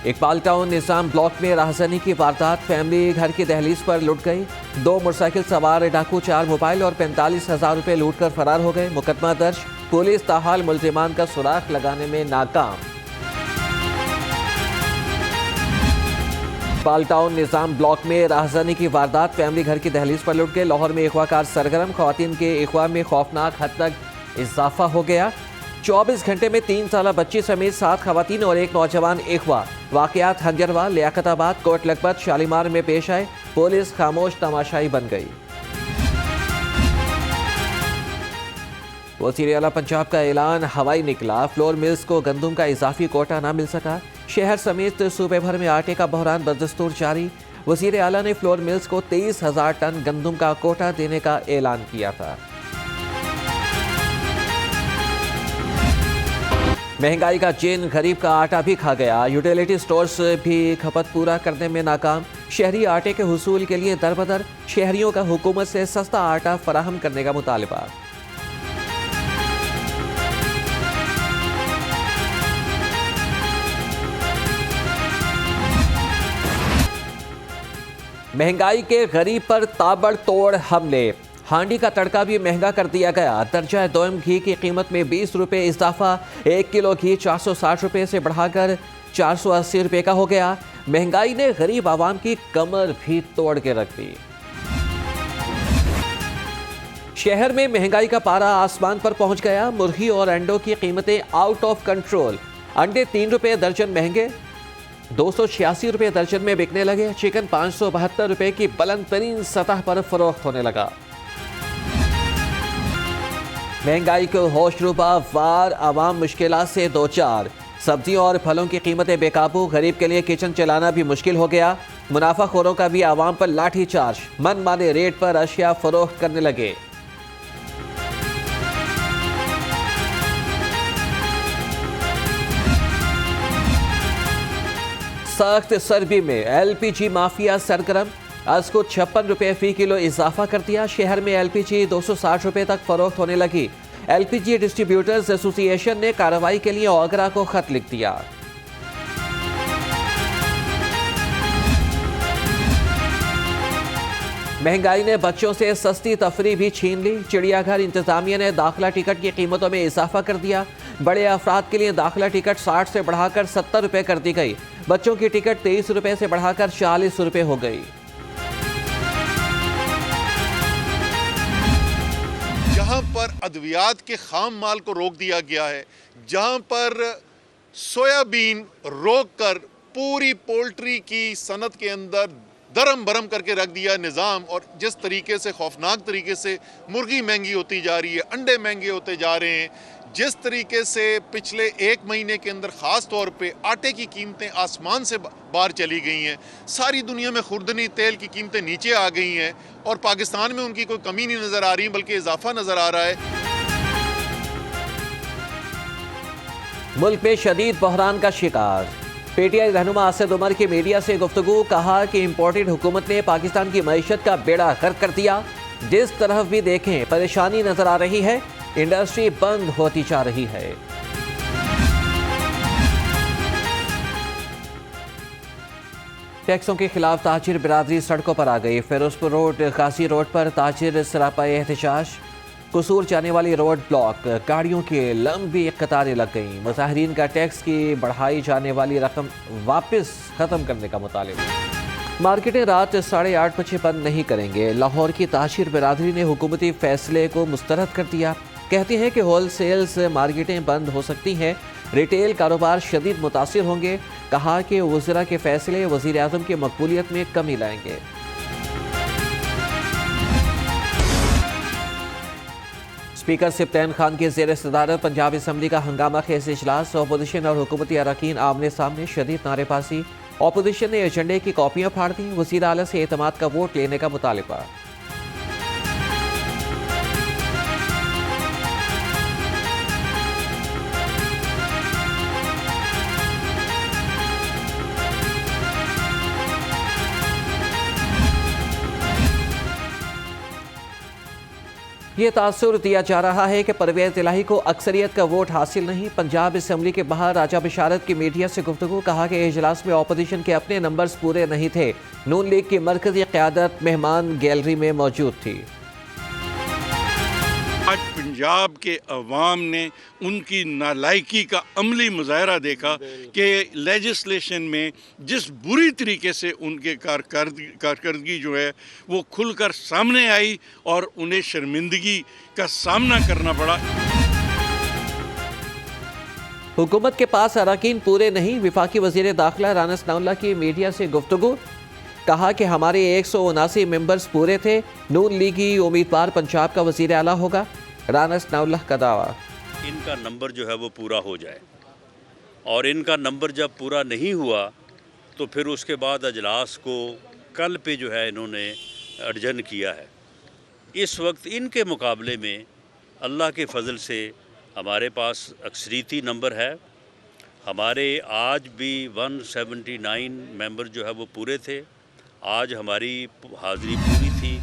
Iqbal town निजाम block में राहजनी की वारदात, फैमिली घर की दहलीज पर लुट गई। 2 मोटरसाइकिल सवार डाकू 4 मोबाइल और 45,000 रुपए लूट कर फरार हो गए। मुकदमा दर्ज, पुलिस ताहाल मुलजिमान का सुराग लगाने में नाकाम। इकबाल टाउन निजाम ब्लॉक में राहजनी की वारदात, फैमिली घर की दहलीज पर लुट गए। लाहौर में अगवाकार सरगर्म, खवातीन के अगवा में खौफनाक हद तक इजाफा हो गया। 24 घंटे में 3 साला बच्ची समेत 7 खवातीन और 1 नौजवान अगवा। वाकयात हंजरवा, लियाकताबाद, कोट लखपत, शालीमार में पेश आए। पुलिस खामोश तमाशाई बन गई। वज़ीर आला पंजाब का ऐलान हवाई निकला, फ्लोर मिल्स को गंदम का इजाफी कोटा ना मिल सका। शहर समेत सूबे भर में आटे का बहरान बदस्तूर जारी। वज़ीर आला ने फ्लोर मिल्स को 23,000 टन गंदम का कोटा देने का ऐलान किया था। महंगाई का चेन गरीब का आटा भी खा गया। यूटिलिटी स्टोर्स भी खपत पूरा करने में नाकाम। शहरी आटे के हुसूल के लिए दरबदर, शहरियों का हुकूमत से सस्ता आटा फराहम करने का मुतालबा। महंगाई के गरीब पर ताबड़तोड़ हमले, हांडी का तड़का भी महंगा कर दिया गया। दर्जा दोम घी की कीमत में 20 रुपये इजाफा, 1 किलो घी 460 रुपये से बढ़ाकर 480 रुपये का हो गया। महंगाई ने गरीब आवाम की कमर भी तोड़ के रख दी। शहर में महंगाई का पारा आसमान पर पहुंच गया। मुर्गी और अंडों की कीमतें आउट ऑफ कंट्रोल। अंडे 3 रुपये दर्जन महंगे, 286 रुपये दर्जन में बिकने लगे। चिकन 572 रुपये की बुलंद तरीन सतह पर फरोख्त होने लगा। महंगाई को होशरुबा वार, आवाम मुश्किलात से दो चार। सब्जियों और फलों की कीमतें बेकाबू, गरीब के लिए किचन चलाना भी मुश्किल हो गया। मुनाफाखोरों का भी आवाम पर लाठी चार्ज, मन माने रेट पर अशिया फरोख्त करने लगे। सख्त सर्दी में LPG माफिया सरगर्म, आज को 56 रुपये फी किलो इजाफा कर दिया। शहर में LPG 260 रुपये तक फरोख्त होने लगी। LPG डिस्ट्रीब्यूटर्स एसोसिएशन ने कार्रवाई के लिए ओगरा को खत लिख दिया। महंगाई ने बच्चों से सस्ती तफरी भी छीन ली। चिड़ियाघर इंतजामिया ने दाखिला टिकट की कीमतों में इजाफा कर दिया। बड़े अफराद के लिए दाखिला टिकट 60 से बढ़ाकर 70 रुपये कर दी गई। बच्चों की टिकट 23 रुपये से बढ़ाकर 40 रुपये हो गई। जहां पर अद्वियात के खाम माल को रोक दिया गया है, जहां पर सोयाबीन रोक कर पूरी पोल्ट्री की सनत के अंदर दरम बरम करके रख दिया निज़ाम, और जिस तरीके से खौफनाक तरीके से मुर्गी महंगी होती जा रही है, अंडे महंगे होते जा रहे हैं, जिस तरीके से पिछले 1 महीने के अंदर ख़ास तौर पे आटे की कीमतें आसमान से बाहर चली गई हैं। सारी दुनिया में खुर्दनी तेल की कीमतें नीचे आ गई हैं और पाकिस्तान में उनकी कोई कमी नहीं नज़र आ रही बल्कि इजाफा नज़र आ रहा है। मुल्क में शदीद बहरान का शिकार। PTI रहनुमा असद उमर की मीडिया से गुफ्तगू, कहा कि इम्पोर्टेड हुकूमत ने पाकिस्तान की मईशत का बेड़ा गर्क कर दिया। जिस तरफ भी देखें परेशानी नजर आ रही है, इंडस्ट्री बंद होती जा रही है। टैक्सों के खिलाफ ताजिर बिरादरी सड़कों पर आ गई। फिरोजपुर रोड, गाजी रोड पर ताजिर सरापा एहतजाज। कसूर जाने वाली रोड ब्लॉक, गाड़ियों की लंबी कतारें लग गईं। मुजाहिरीन का टैक्स की बढ़ाई जाने वाली रकम वापस खत्म करने का मुतालिबा। मार्केटें रात 8:30 बजे बंद नहीं करेंगे। लाहौर की ताजिर बिरादरी ने हुकूमती फैसले को मुस्तरद कर दिया। कहती हैं कि होल सेल्स मार्केटें बंद हो सकती हैं, रिटेल कारोबार शदीद मुतासिर होंगे। कहा कि वज़ीरा के फैसले वज़ीर आज़म की मकबूलियत में कमी लाएंगे। स्पीकर सिप्तैन खान की ज़ेर सदारत पंजाब असम्बली का हंगामा खेज इजलास। अपोजिशन और हुकूमती अरकान आमने सामने, शदीद नारेबाजी। अपोजिशन ने एजेंडे की कॉपियां फाड़ दी। वज़ीर आला से एतमाद का वोट लेने का मुतालिबा। ये तासुर दिया जा रहा है कि परवेज़ इलाही को अक्सरियत का वोट हासिल नहीं। पंजाब असम्बली के बाहर राजा बिशारत की मीडिया से गुफ्तगू, कहा कि इजलास में अपोजिशन के अपने नंबर्स पूरे नहीं थे। नून लीग की मरकजी क़यादत मेहमान गैलरी में मौजूद थी। आज पंजाब के अवाम ने उनकी नालायकी का अमली मुजाहरा देखा कि लेजिस्लेशन में जिस बुरी तरीके से उनके कारकर्दगी जो है वो खुलकर सामने आई और उन्हें शर्मिंदगी का सामना करना पड़ा। हुकूमत के पास अराकीन पूरे नहीं। वफाकी वज़ीर दाखिला राना सनाउल्लाह की मीडिया से गुफ्तगू, कहा कि हमारे 179 मेंबर्स पूरे थे। नून लीगी उम्मीदवार पंजाब का वज़ीर आला होगा। राना सनाउल्लाह का दावा, इनका नंबर जो है वो पूरा हो जाए, और इनका नंबर जब पूरा नहीं हुआ तो फिर उसके बाद अजलास को कल पे जो है इन्होंने अडजन किया है। इस वक्त इनके मुकाबले में अल्लाह के फजल से हमारे पास अक्सरीती नंबर है। हमारे आज भी 179 मेंबर जो है वो पूरे थे। आज हमारी हाज़िरी पूरी थी।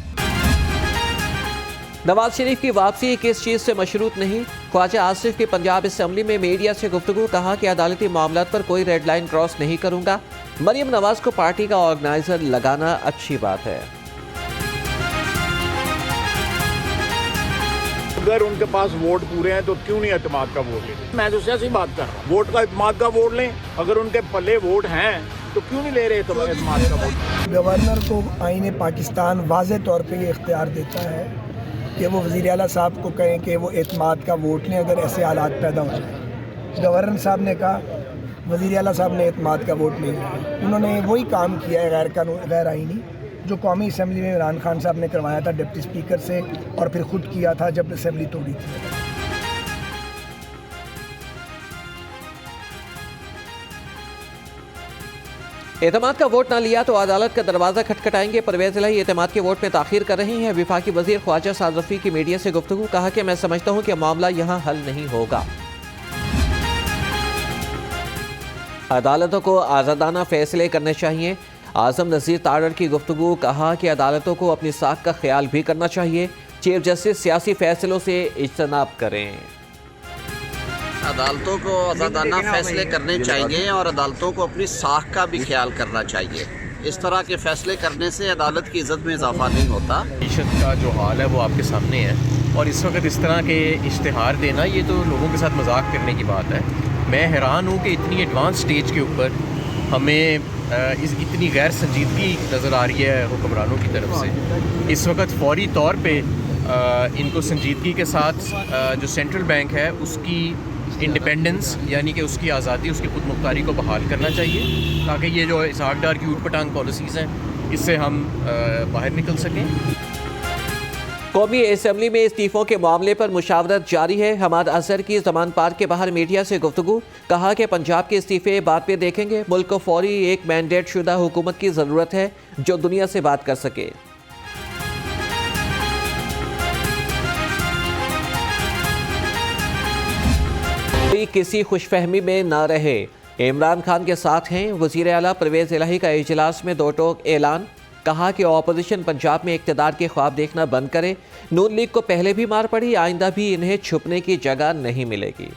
नवाज शरीफ की वापसी किस चीज़ से मशरूत नहीं। ख्वाजा आसिफ की पंजाब असम्बली में मीडिया से गुफ्तगू, कहा कि अदालती मामलात पर कोई रेड लाइन क्रॉस नहीं करूंगा। मरियम नवाज को पार्टी का ऑर्गेनाइजर लगाना अच्छी बात है। अगर उनके पास वोट पूरे हैं तो क्यों नहीं एतमाद का वोट लें। मैं तो सियासी बात कर रहा हूँ, वोट का एतमाद का वोट लें। अगर उनके पल्ले वोट हैं तो क्यों नहीं ले रहे तो एतमाद का वोट। गवर्नर को आईन पाकिस्तान वाज़े तौर पे ये इख्तियार देता है कि वो वज़ीर आला साहब को कहें कि वो एतमाद का वोट लें अगर ऐसे हालात पैदा हो जाए। गवर्नर साहब ने कहा, वज़ीर आला साहब ने एतमाद का वोट नहीं लिया। उन्होंने वही काम किया है गैर आईनी जो कौमी असम्बली में इमरान खान साहब ने करवाया था डिप्टी स्पीकर से, और फिर खुद किया था जब असम्बली तोड़ी थी। एतमाद का वोट ना लिया तो अदालत का दरवाजा खटखटाएंगे। परवेज़ इलाही एतमाद के वोट में ताखीर कर रही हैं। वफाकी वज़ीर ख्वाजा साद रफ़ी की मीडिया से गुफ्तगू, कहा कि मैं समझता हूं कि मामला यहां हल नहीं होगा। अदालतों को आज़ादाना फैसले करने चाहिए। आज़म नज़ीर तारड़ की गुफ्तगू, कहा कि अदालतों को अपनी साख का ख्याल भी करना चाहिए। चीफ जस्टिस सियासी फैसलों से इज्तनाब करें। अदालतों को आज़ादाना फैसले करने चाहिए और अदालतों को अपनी साख का भी ख्याल करना चाहिए। इस तरह के फैसले करने से अदालत की इज़्ज़त में इजाफा नहीं होता। मीशत का जो हाल है वो आपके सामने है, और इस वक्त इस तरह के इश्तिहार देना ये तो लोगों के साथ मजाक करने की बात है। मैं हैरान हूँ कि इतनी एडवांस स्टेज के ऊपर हमें इतनी गैर संजीदगी नज़र आ रही है हुक्मरानों की तरफ से। इस वक्त फौरी तौर पे इनको संजीदगी के साथ जो सेंट्रल बैंक है उसकी इंडिपेंडेंस यानी कि उसकी आज़ादी, उसकी खुद मुख्तारी को बहाल करना चाहिए, ताकि ये जो इसहाक डार की ऊट पटांग पॉलिसीज़ हैं इससे हम बाहर निकल सकें। कौमी असम्बली में इस्तीफ़ों के मामले पर मुशावरत जारी है। हमाद अजहर की ज़मान पार्क के बाहर मीडिया से गुफ्तगू, कहा कि पंजाब के इस्तीफ़े बाद में देखेंगे। मुल्क को फौरी एक मैंडेट शुदा हुकूमत की ज़रूरत है जो दुनिया से बात कर सके। कोई किसी खुशफहमी में ना रहे, इमरान खान के साथ हैं। वज़ीर आला परवेज़ इलाही का इजलास में दो टोक ऐलान, कहा कि अपोजिशन पंजाब में इक़्तिदार के ख्वाब देखना बंद करे। नून लीग को पहले भी मार पड़ी, आइंदा भी इन्हें छुपने की जगह नहीं मिलेगी।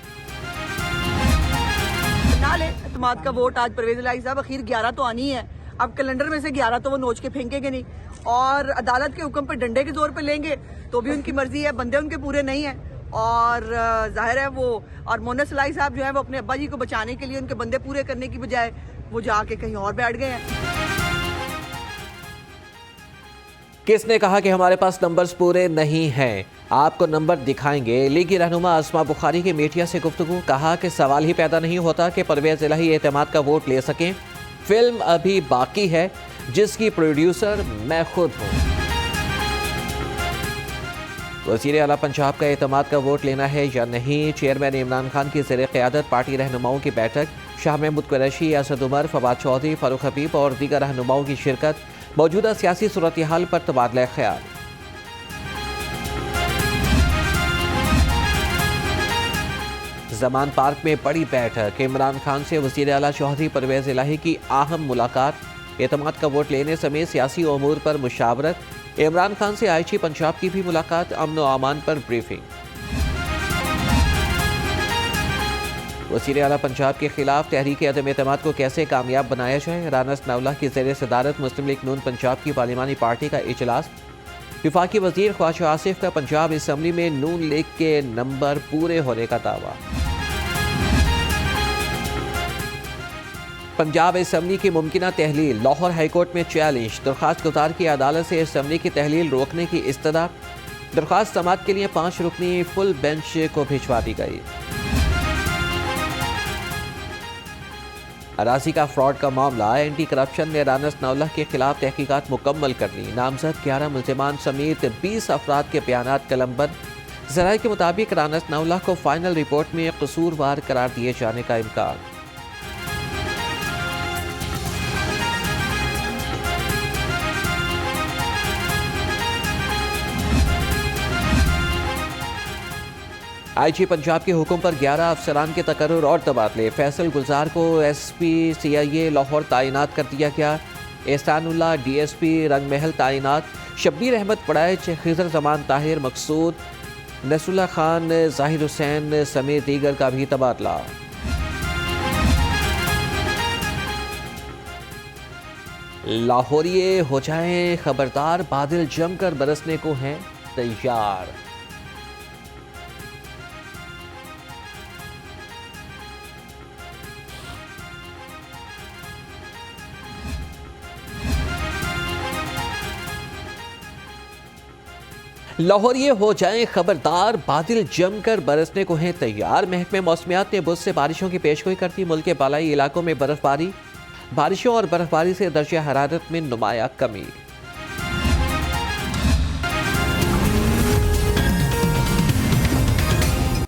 एतमाद का वोट आज परवेज़ इलाही साहब, अखीर 11 तो आनी है। अब कैलेंडर में से 11 तो वो नोच के फेंकेंगे नहीं, और अदालत के हुक्म पे डंडे के जोर पे लेंगे तो भी उनकी मर्जी है। बंदे उनके पूरे नहीं है, और जाहिर है वो, और मोहम्मद इलाही साहब जो है वो अपने अब्बा जी को बचाने के लिए उनके बंदे पूरे करने की बजाय वो जाके कहीं और बैठ गए हैं। किसने कहा कि हमारे पास नंबर्स पूरे नहीं हैं? आपको नंबर दिखाएंगे। लीगी रहनुमा अस्मा बुखारी की मीडिया से गुफ्तगू, कहा कि सवाल ही पैदा नहीं होता कि परवेज़ इलाही एतमाद का वोट ले सकें। फिल्म अभी बाकी है जिसकी प्रोड्यूसर मैं खुद हूँ। वज़ीर आला पंजाब का एतमाद का वोट लेना है या नहीं? चेयरमैन इमरान खान की ज़ेर क़यादत पार्टी रहनुमाओं की बैठक। शाह महमूद कुरैशी, असद उमर, फवाद चौधरी, फ़ारूक हबीब और दीगर रहनुमाओं की शिरकत। मौजूदा सियासी सूरत हाल पर तबादला ख्याल। ज़मान पार्क में बड़ी बैठक, इमरान खान से वज़ीर आला चौधरी परवेज़ इलाही की अहम मुलाकात। एतमाद का वोट लेने समेत सियासी उमूर पर मुशावरत। इमरान खान से आईजी पंजाब की भी मुलाकात, अमन व अमान पर ब्रीफिंग। वज़ीर आला पंजाब के खिलाफ तहरीक अदम एतमाद को कैसे कामयाब बनाया जाए, राना सनाउल्लाह की ज़ेर सदारत मुस्लिम लीग नून पंजाब की पार्लिमानी पार्टी का इजलास। विफाकी वज़ीर ख्वाजा आसिफ का पंजाब असम्बली में नून लीग के नंबर पूरे होने का दावा। पंजाब असम्बली की मुमकिना तहलील, लाहौर हाईकोर्ट में चैलेंज। दरख्वास्त गुजार की अदालत से असम्बली की तहलील रोकने की इस्तदा। दरख्वास्त समाअत के लिए 5 रुकनी फुल बेंच को भिजवा दी गई। अराजी का फ्रॉड का मामला, एंटी करप्शन ने राना सनाउल्लाह के खिलाफ तहकीकात मुकम्मल कर ली। नामजद 11 मुल्जिमान समेत 20 अफराद के बयानात कलमबंद। ज़राए के मुताबिक राना सनाउल्लाह को फाइनल रिपोर्ट में कसूरवार करार दिए जाने का इम्कान। आईजी पंजाब के हुक्म पर 11 अफसरान के तकर्रुर और तबादले। फैसल गुलजार को एसपी CIA लाहौर तैनात कर दिया गया। एहसानुल्लाह DSP रंगमहल तैनात। शब्बीर अहमद पड़ाइच, खिजर जमान ताहिर मकसूद, नसरुल्लाह खान, जाहिर हुसैन समेत दीगर का भी तबादला। लाहौरिये हो जाएं खबरदार, बादल जमकर बरसने को हैं तैयार। लाहौरिये हो जाएं खबरदार, बादल जमकर बरसने को हैं तैयार। महकमे मौसमियात ने बुध से बारिशों की पेशगोई कर दी। मुल्क के बालाई इलाकों में बर्फबारी। बारिशों और बर्फबारी से दर्जा हरारत में नुमाया कमी।